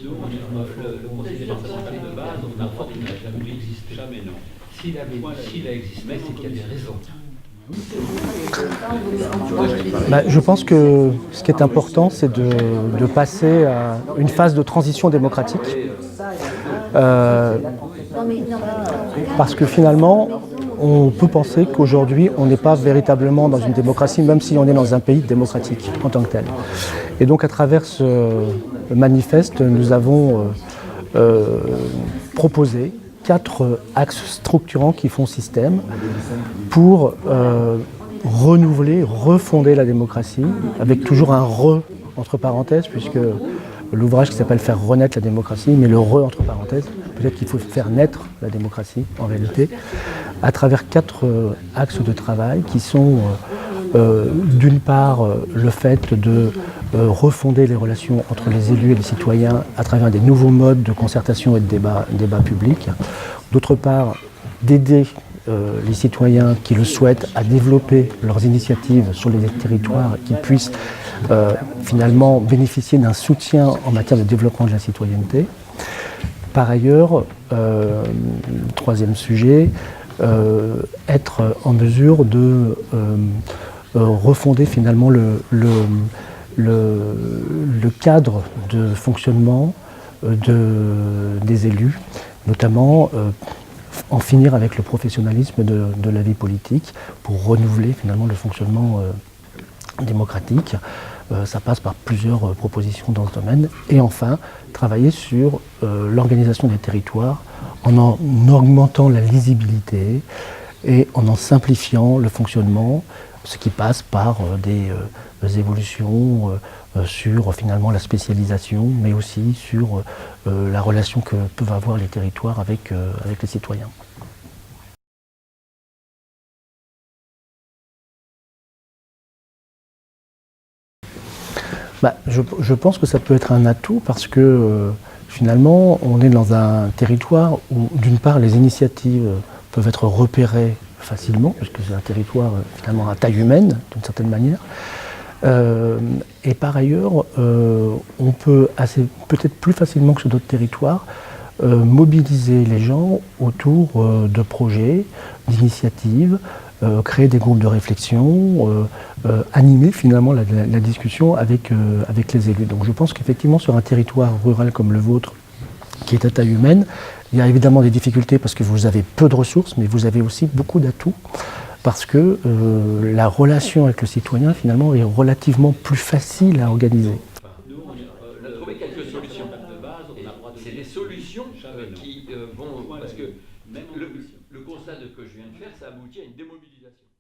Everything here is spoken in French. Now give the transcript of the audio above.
Nous, le conseil départemental de base, on a pas qu'il n'a jamais existé. Jamais, non. S'il a existé, c'est qu'il y a des raisons. Je pense que ce qui est important, c'est de passer à une phase de transition démocratique. Parce que finalement, on peut penser qu'aujourd'hui, on n'est pas véritablement dans une démocratie, même si on est dans un pays démocratique en tant que tel. Et donc, à travers ce manifeste, nous avons proposé 4 axes structurants qui font système pour renouveler, refonder la démocratie, avec toujours un « re » entre parenthèses, puisque l'ouvrage qui s'appelle « Faire renaître la démocratie », mais le « re » entre parenthèses, peut-être qu'il faut faire naître la démocratie, en réalité, à travers 4 axes de travail qui sont d'une part le fait de refonder les relations entre les élus et les citoyens à travers des nouveaux modes de concertation et de débat public. D'autre part, d'aider les citoyens qui le souhaitent à développer leurs initiatives sur les territoires, qui puissent finalement bénéficier d'un soutien en matière de développement de la citoyenneté. Par ailleurs, troisième sujet, être en mesure de refonder finalement le cadre de fonctionnement des élus, notamment en finir avec le professionnalisme de la vie politique pour renouveler finalement le fonctionnement démocratique. Ça passe par plusieurs propositions dans ce domaine. Et enfin, travailler sur l'organisation des territoires en augmentant la lisibilité et en simplifiant le fonctionnement, ce qui passe par des évolutions sur finalement la spécialisation, mais aussi sur la relation que peuvent avoir les territoires avec les citoyens. Je pense que ça peut être un atout parce que finalement on est dans un territoire où d'une part les initiatives peuvent être repérées facilement, puisque c'est un territoire finalement à taille humaine d'une certaine manière. Et par ailleurs, on peut peut-être plus facilement que sur d'autres territoires, mobiliser les gens autour de projets, d'initiatives, créer des groupes de réflexion, animer finalement la discussion avec les élus. Donc je pense qu'effectivement sur un territoire rural comme le vôtre, qui est à taille humaine, il y a évidemment des difficultés parce que vous avez peu de ressources, mais vous avez aussi beaucoup d'atouts parce que la relation avec le citoyen finalement est relativement plus facile à organiser. Nous, on a trouvé quelques solutions de base. C'est des solutions qui vont... Parce que même le constat que je viens de faire, ça aboutit à une démobilisation.